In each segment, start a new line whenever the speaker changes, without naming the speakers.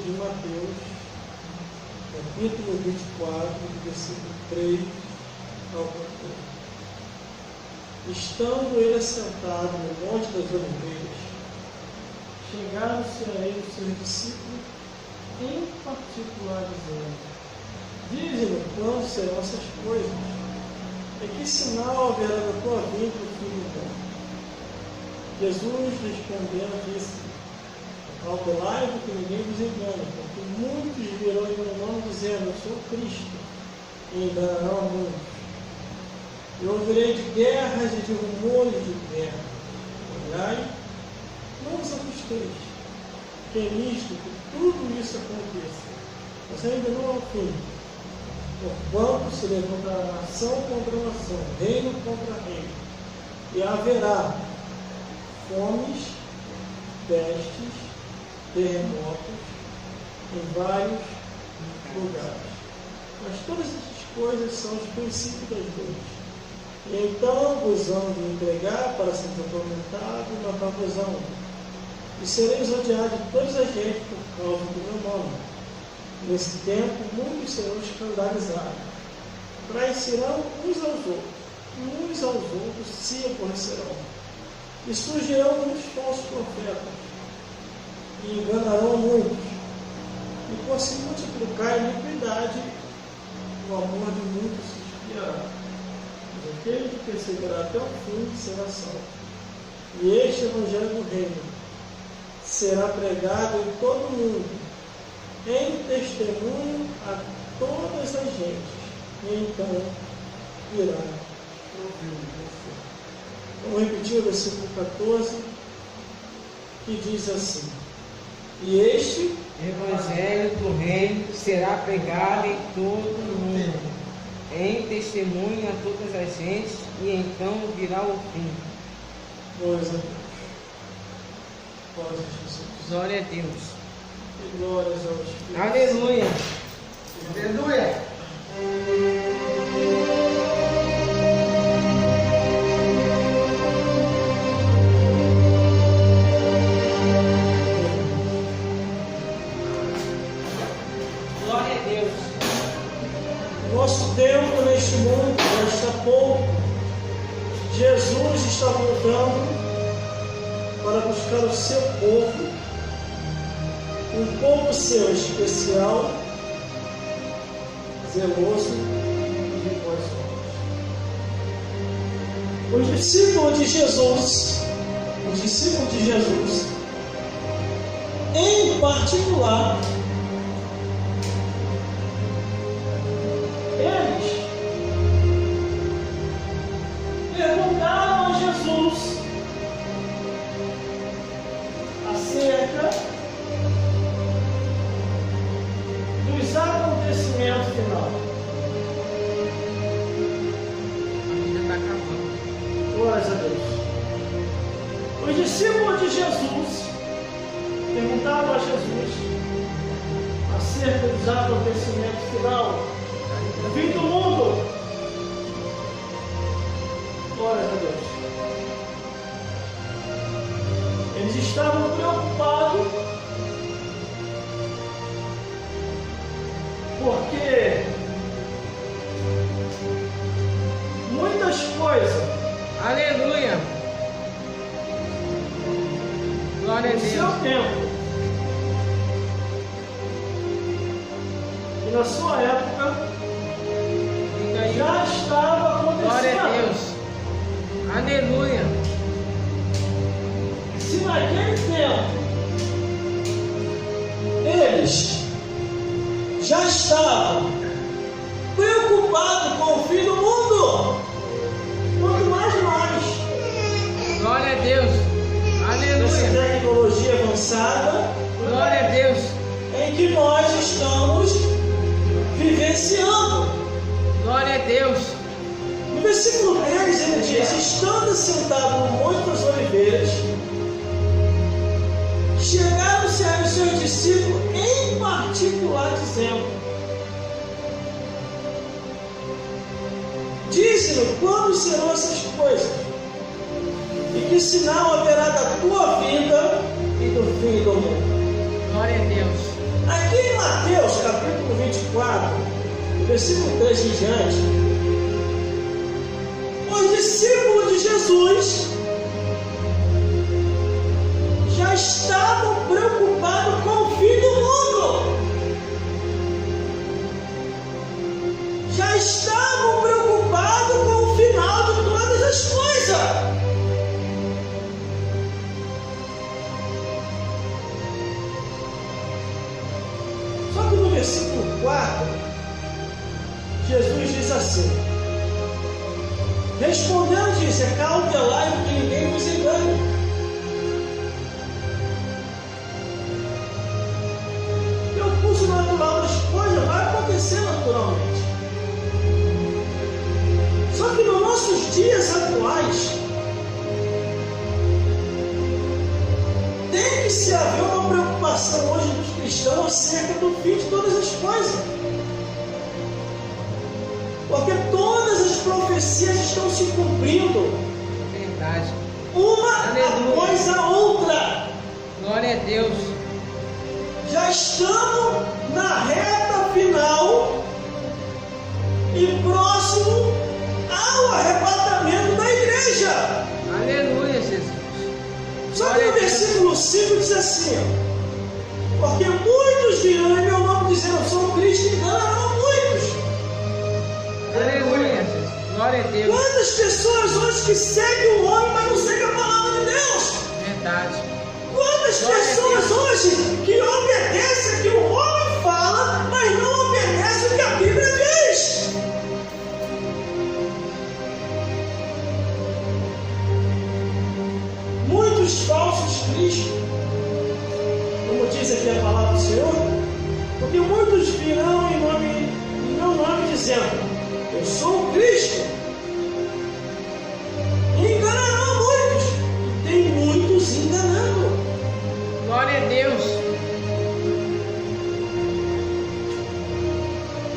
de Mateus, capítulo 24, versículo 3 ao 14. Estando ele assentado no Monte das Oliveiras, chegaram-se a ele os seus discípulos, em particular dizendo: Dize-nos quando serão essas coisas, e que sinal haverá da tua vinda do Filho do homem? Jesus respondendo disse: Cautelai-vos que ninguém vos engane, porque muitos virão em meu nome dizendo: Eu sou Cristo, e enganarão a muitos. E ouvirei de guerras e de rumores de guerra. Olhai, não vos assusteis, que é nisto que tudo isso aconteça, mas ainda não é o fim. Porquanto se levantará nação contra nação, reino contra reino, e haverá fomes, pestes, terremotos em vários lugares. Mas todas essas coisas são os princípios das dores. E então vos hão de entregar para ser atormentados e matar-vos-ão. E sereis odiados de todas as gentes por causa do meu nome. Nesse tempo, muitos serão escandalizados. Trairão uns aos outros se aborrecerão. E surgirão muitos falsos profetas, e enganarão muitos. E por se multiplicar a iniquidade, o amor de muitos se esfriará. Mas aquele que perseverar até o fim será salvo. E este evangelho do reino será pregado em todo o mundo, em testemunho a todas as gentes, e então virá o fim. Vamos repetir o versículo 14, que diz assim: E este
evangelho do reino será pregado em todo o mundo, em testemunho a todas as gentes, e então virá o fim.
Glórias a Deus. Glórias a Jesus.
Glória a Deus.
E glórias ao Espírito.
Aleluia.
Aleluia.
Glória a Deus.
Nosso tempo neste mundo já está pouco. Jesus está voltando para buscar o seu povo, um povo seu especial, zeloso e de boas obras. Os discípulos de Jesus, em particular, eles perguntaram a Jesus acerca dos acontecimentos final.
Ainda está acabando.
Glórias a Deus. Os discípulos de Jesus perguntaram a Jesus acerca dos acontecimentos final, do fim do mundo. Glórias a Deus. Eles estavam preocupados porque muitas coisas
Aleluia. Glória a
no seu
Deus.
tempo e na sua época
Diga aí.
já estava
Glória a
acontecendo.
Deus. Aleluia.
Se naquele tempo eles já estavam preocupados com o fim do mundo, quanto mais nós,
Glória a Deus.
nessa
Aleluia.
tecnologia avançada
Glória a Deus.
em que nós estamos vivenciando.
Glória a Deus.
No versículo 10 ele diz: Estando sentado no Monte das Oliveiras, chegaram-se a os seus discípulos em particular, dizendo: Dize-nos quando serão essas coisas, e que sinal haverá da tua vinda e do fim do mundo.
Glória a Deus.
A 4, versículo 3 em diante, os discípulos de Jesus já estavam preocupados com o fim do mundo. Já estavam preocupados com o final de todas as coisas. Só que no versículo 4, Jesus diz assim: respondendo, disse: acautelai-vos que ninguém vos engane. O curso natural das coisas vai acontecer naturalmente. Só que nos nossos dias atuais, tem que se haver uma preocupação hoje dos cristãos acerca do fim de todas as coisas. Porque todas as profecias estão se cumprindo.
Verdade.
Uma
Aleluia.
após a outra.
Glória a Deus.
Já estamos na reta final e próximo ao arrebatamento da igreja.
Aleluia, Jesus.
Só que no versículo 5 diz assim: porque muitos virão em meu nome dizendo eu sou Cristo, e enganarão muitos.
Aleluia, Jesus. Glória a Deus.
Quantas pessoas hoje que seguem o homem, mas não seguem a palavra de Deus?
Verdade.
Quantas pessoas hoje que obedecem o que o homem fala, mas não obedecem o que a Bíblia diz? Muitos falsos cristos, como diz aqui a palavra do Senhor, porque muitos virão em meu nome dizendo eu sou o Cristo, e enganarão muitos, e tem muitos enganando.
Glória a Deus.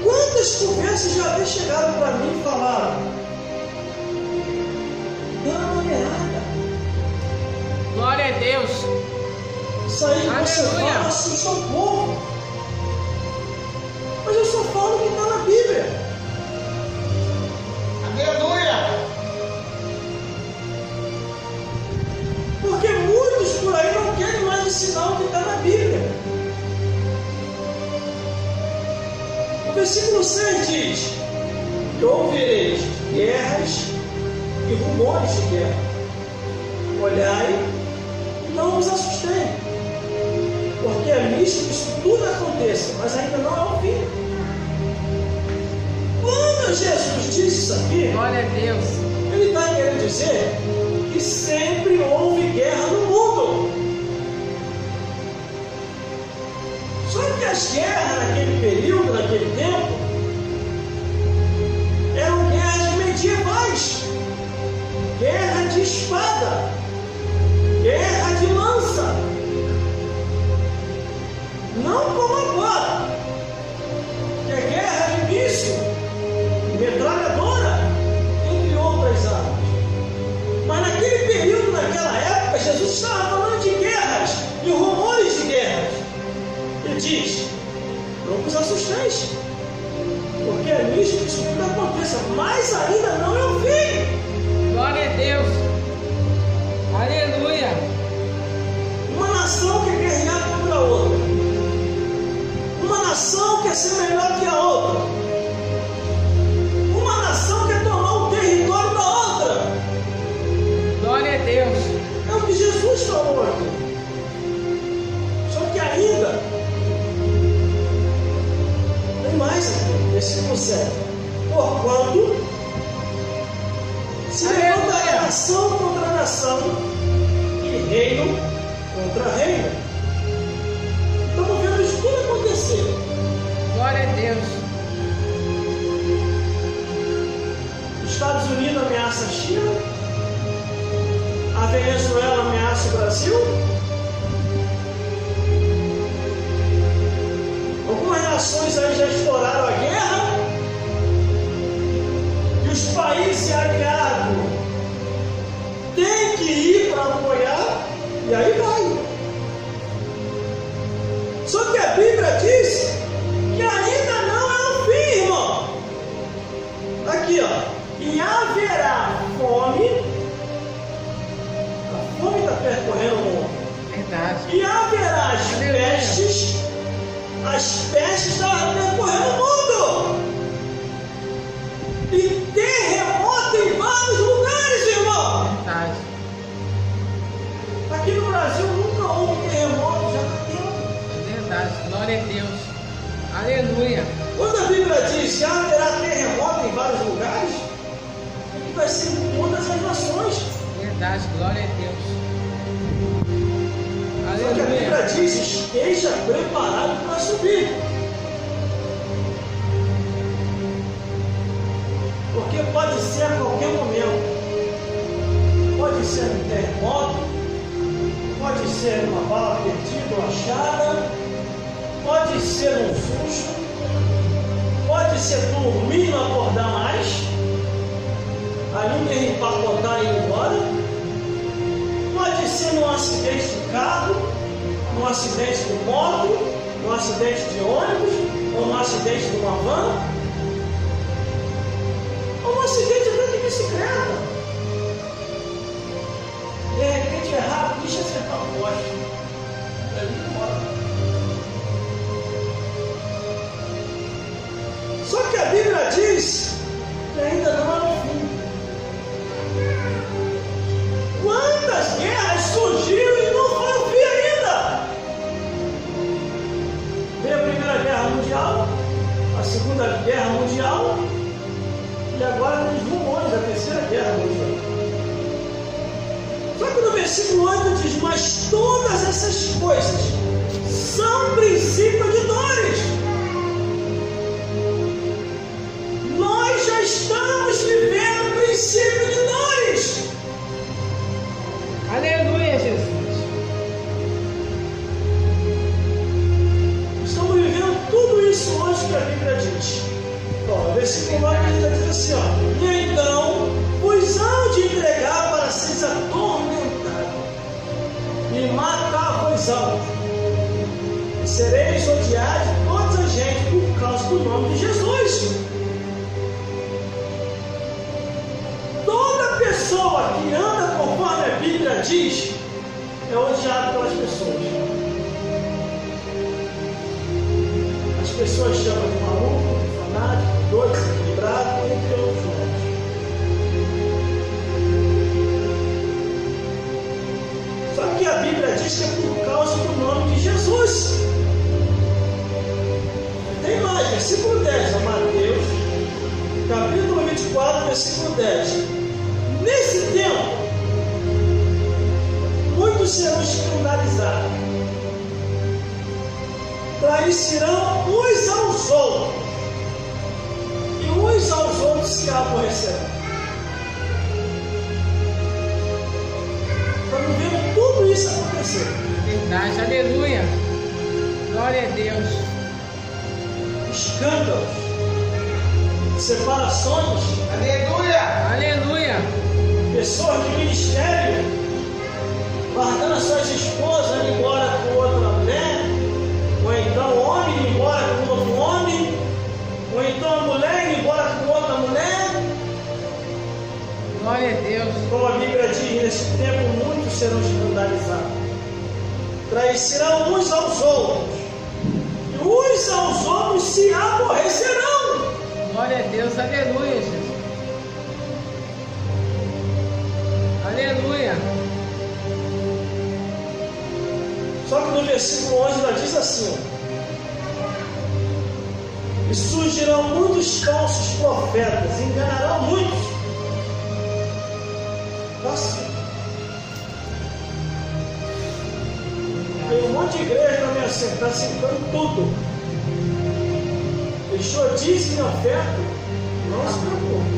Quantas conversas já vez chegaram para mim e falaram: não, é nada.
Glória a Deus.
Isso aí que você
Aleluia.
fala assusta o povo. Mas eu só falo o que está na Bíblia.
Aleluia!
Porque muitos por aí não querem mais ensinar o que está na Bíblia. O versículo 6 diz: que ouvireis guerras e rumores de guerra. Olhai e não vos assustei, porque é lícito que isso tudo aconteça, mas ainda não é o fim. Quando Jesus disse isso aqui,
Glória a Deus.
ele está querendo dizer que sempre houve guerra no mundo. Só que as guerras naquele período, naquele tempo, eram guerras medievais, guerra de espada, guerra de lança, não como agora, que é guerra de míssil, metralhadora, entre outras armas. Mas naquele período, naquela época, Jesus estava falando de guerras e rumores de guerras. Ele diz: não vos assusteis, porque é lícito que isso tudo aconteça, mas ainda não é o fim.
Glória a Deus. Aleluia.
Uma nação quer guerrear contra a outra, uma nação quer ser melhor que a outra, uma nação quer tomar o território da outra.
Glória a Deus.
É o que Jesus falou aqui. Só que ainda tem mais aqui, versículo 7. Porquanto se levantará nação contra nação e reino contra reino. Estamos vendo isso tudo acontecer.
Glória a Deus.
Os Estados Unidos ameaça a China, a Venezuela ameaça o Brasil. Algumas nações aí já exploraram a guerra, e os países aliados têm que ir para apoiar, e aí vai. Só que a Bíblia diz que ainda não haverá fome, a fome está percorrendo o mundo.
Verdade.
E haverá as pestes estão percorrendo o mundo. E terremoto em vários lugares, irmão.
Verdade.
Aqui no Brasil nunca houve terremoto, já está tendo.
É verdade. Glória a Deus. Aleluia.
Quando a Bíblia diz que haverá terremoto em vários lugares, é que vai ser em todas as nações.
Verdade. Glória a Deus.
Só que a Bíblia diz: esteja preparado para subir. Porque pode ser a qualquer momento. Pode ser um terremoto, pode ser uma bala perdida ou achada, pode ser um susto, pode ser dormir e não acordar mais, a ninguém empacotar e ir embora, pode ser num acidente de carro, num acidente de moto, num acidente de ônibus, ou num acidente de uma van, ou num acidente até de bicicleta. De repente é rápido, deixa acertar o poste. Dali embora. Só que a Bíblia diz que ainda não é o fim. Quantas guerras surgiram e não foi o fim ainda? Veio a Primeira Guerra Mundial, a Segunda Guerra Mundial e agora tem os rumores da Terceira Guerra Mundial. Só que no versículo 8 diz: mas todas essas coisas são princípio de dores. Nós já estamos vivendo o princípio de dores.
Aleluia, Jesus.
Estamos vivendo tudo isso hoje que a Bíblia diz. Bom, o versículo 9 diz assim: ó, e então vos hão de entregar para seres atormentados, e matar-vos-ão, e sereis odiados de toda a gente por causa do nome de Jesus. Toda pessoa que anda conforme a Bíblia diz é odiada pelas pessoas. As pessoas chamam de maluco, de fanático, de doido, desequilibrado, entre outros nomes. Só que a Bíblia diz que é por causa do nome de Jesus. Tem mais, versículo 10, a Mateus, capítulo 24, versículo 10. Nesse tempo, muitos serão escandalizados, trairão uns aos outros, e uns aos outros se aborrecerão. Estamos vendo tudo isso acontecer.
Verdade, aleluia. Glória a Deus.
Escândalos, separações,
Aleluia.
Aleluia.
pessoas de ministério guardando as suas esposas indo embora com outra mulher, ou então o homem indo embora com outro homem, ou então a mulher indo embora com outra mulher.
Glória a Deus.
Como a Bíblia diz, nesse tempo muitos serão escandalizados, trairão uns aos outros, e uns aos outros se aborrecerão.
Glória a Deus, aleluia, Jesus. Aleluia.
Só que no versículo 11 ela diz assim: e surgirão muitos falsos profetas, enganarão muitos. Assim. Tem um monte de igreja na minha centro, está aceitando tudo. Deixou dízimo e oferta, não se preocupe.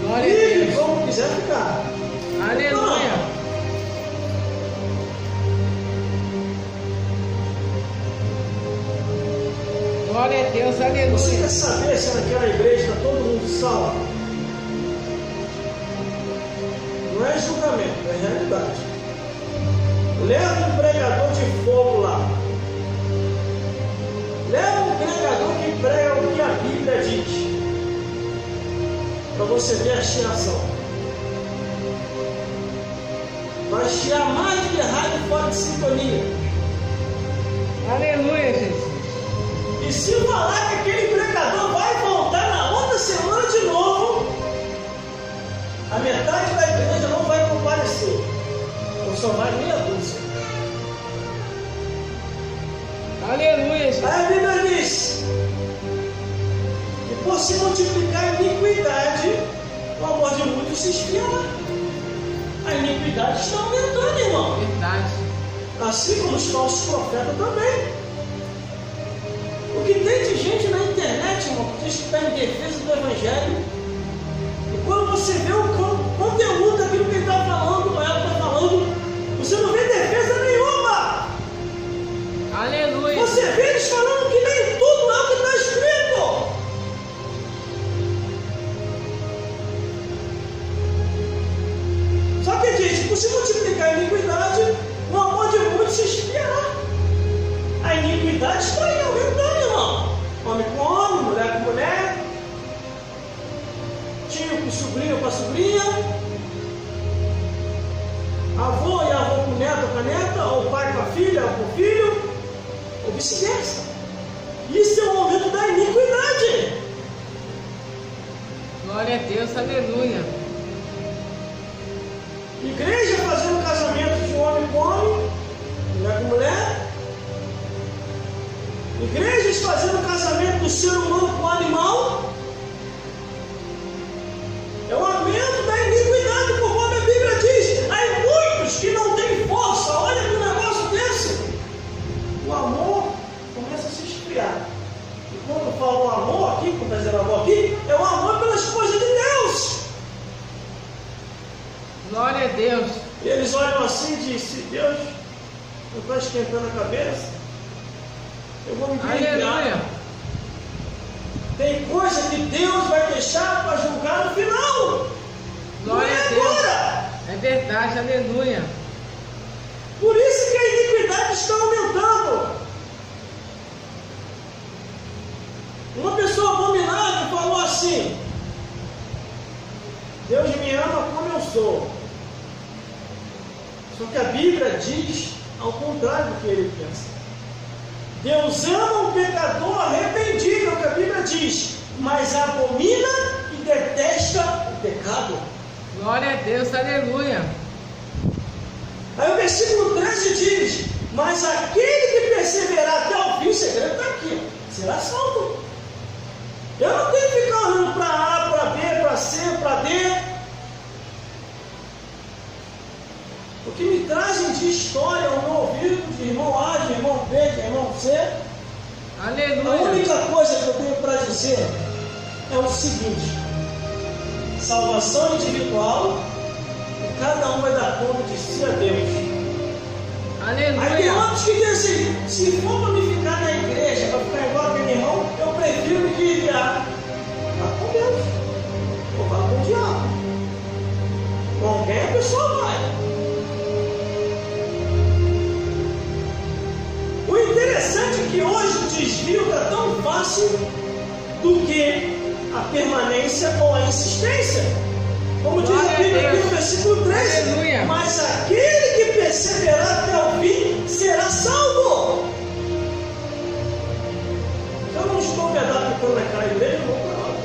Glória a
Vive
Deus.
como quiser ficar.
Aleluia. Glória a Deus,
Você
aleluia.
quer saber se naquela igreja está todo mundo salvo? Não é julgamento, é realidade. Leva um pregador de fogo lá. Leva um pregador que prega o que a Bíblia diz. Para você vê a chiação. Vai chiar mais do que rádio fora de sintonia.
Aleluia, Jesus.
E se falar que aquele pregador vai voltar na outra semana de novo, a metade da igreja não vai comparecer. Ou só vai meia dúzia.
Aleluia, Jesus.
Aí a Bíblia diz: e por se multiplicar a iniquidade, o amor de muitos se esfriará. A iniquidade está aumentando, irmão.
Verdade.
Assim como os falsos profetas também. O que tem de gente na internet, irmão, que diz que está em defesa do Evangelho, e quando você vê o conteúdo daquilo que ele está falando, ou ela está falando, você não vê defesa nenhuma.
Aleluia.
Você vê eles falando que nem tudo é o que está escrito. Só que diz, por se multiplicar a iniquidade, o amor de muitos se esfriará. A iniquidade está aí aumentando, irmão. Homem com homem, mulher com mulher, tio com sobrinho com a sobrinha, avô e avô com neto com a neta, ou pai com a filha ou com o filho, ou vice-versa. Isso é o aumento da iniquidade.
Glória a Deus, aleluia.
Igreja fazendo casamento de homem com homem, mulher com mulher. Igrejas fazendo casamento do ser humano com o animal. É o aumento da iniquidade, conforme a Bíblia diz. Há muitos que não têm força. Olha para um negócio desse. O amor começa a se esfriar. E quando eu falo amor aqui, quando está dizendo amor aqui, é o amor pelas coisas de Deus.
Glória a Deus.
E eles olham assim e dizem: se Deus não está esquentando a cabeça, eu vou me
Aleluia.
desviar. Tem coisa que Deus vai deixar para julgar no final.
Glória
não é
a Deus.
agora.
É verdade, aleluia.
Por isso que a iniquidade está aumentando. Uma pessoa abominável falou assim: Deus me ama como eu sou. Só que a Bíblia diz ao contrário do que ele pensa. Deus ama o pecador arrependido, é o que a Bíblia diz, mas abomina e detesta o pecado.
Glória a Deus, aleluia.
Aí o versículo 13 diz: mas aquele que perseverar até o fim, o segredo está aqui, será salvo. Eu não tenho que ficar olhando para A, para B, para C, para D. O que me trazem de história ao meu ouvido, de irmão A, de irmão B, de irmão C, a
Aleluia.
única coisa que eu tenho para dizer é o seguinte: salvação individual, e cada um vai dar conta de si a Deus. Aí tem
Aleluia.
outros que dizem assim: se for para me ficar na igreja, para ficar igual aquele irmão, eu prefiro me desviar. Vá com Deus, ou vá com o diabo. Com quem a pessoa vai. O interessante é que hoje o desvio está tão fácil do que a permanência ou a insistência. Como diz a Bíblia aqui no versículo 13:
Aleluia.
mas aquele que perseverar até o fim será salvo. Se eu não estou me adaptando naquela igreja, eu vou para outra.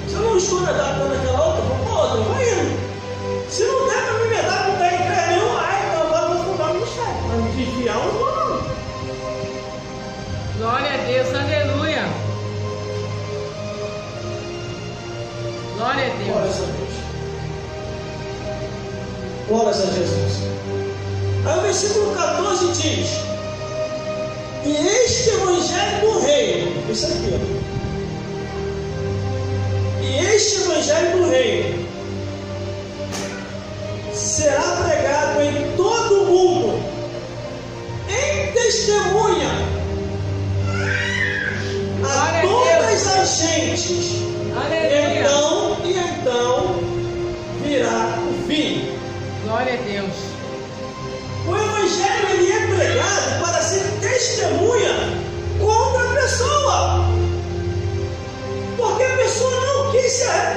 Se eu não estou me adaptando naquela outra, eu vou para outra, eu vou indo. Se não der para me adaptar em igreja nenhuma, então agora eu vou fundar o ministério. Mas me desviar, eu não vou não.
Glória a Deus, aleluia. Glória a
Glórias
Deus.
a Deus. Glórias a Jesus. Aí o versículo 14 diz: e este evangelho do reino, isso aqui, ó. E este evangelho do reino será pregado em todo o mundo, em testemunha a
Glória a
todas
Deus.
as gentes.
Aleluia.
Então virá o fim.
Glória a Deus.
O evangelho ele é pregado para ser testemunha contra a pessoa, porque a pessoa não quis se arrepender.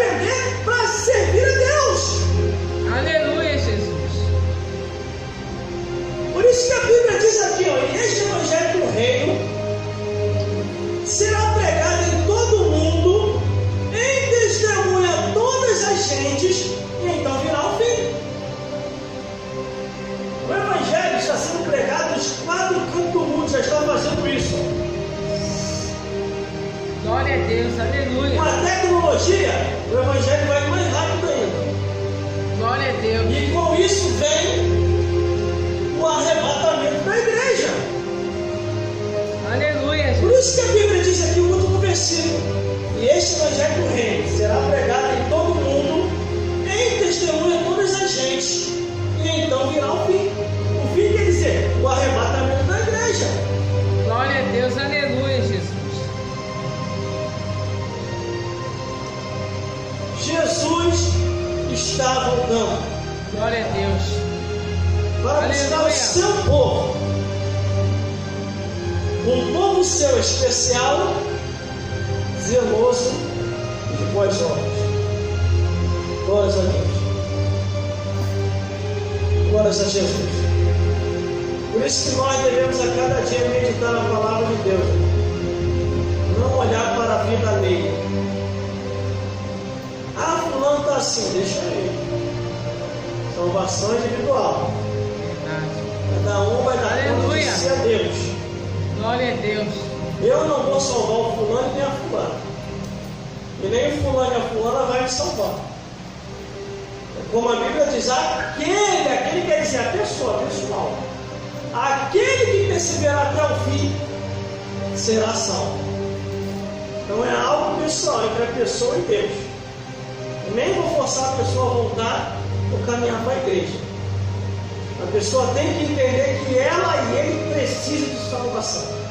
Glória a Deus, aleluia.
Com a tecnologia, o Evangelho vai mais rápido ainda.
Glória a Deus.
E com isso vem o arrebatamento da igreja.
Aleluia.
Por isso que a Bíblia diz aqui o último versículo: e este Evangelho do Reino será pregado em todo o mundo, em testemunha a todas as gentes, e então virá o fim. O fim quer dizer o arrebatamento da igreja.
Glória a Deus, aleluia, Jesus.
Jesus está voltando
Glória a Deus.
para buscar
Aleluia.
o seu povo, um povo seu especial, zeloso e de boas obras. Glórias a Deus. Glórias a Jesus. Por isso que nós devemos a cada dia meditar na palavra de Deus, não olhar para a vida alheia. Ah, fulano está assim, deixa ele. Salvação individual.
Verdade.
Cada um vai dar conta de
Aleluia.
si a Deus.
Glória a Deus.
Eu não vou salvar o fulano e nem a fulana. E nem o fulano e a fulana vai me salvar. Como a Bíblia diz, aquele quer dizer a pessoa, pessoal. Aquele que perseverar até o fim será salvo. Então é algo pessoal entre a pessoa e Deus. Nem vou forçar a pessoa a voltar ou caminhar para a igreja. A pessoa tem que entender que ela e ele precisam de salvação.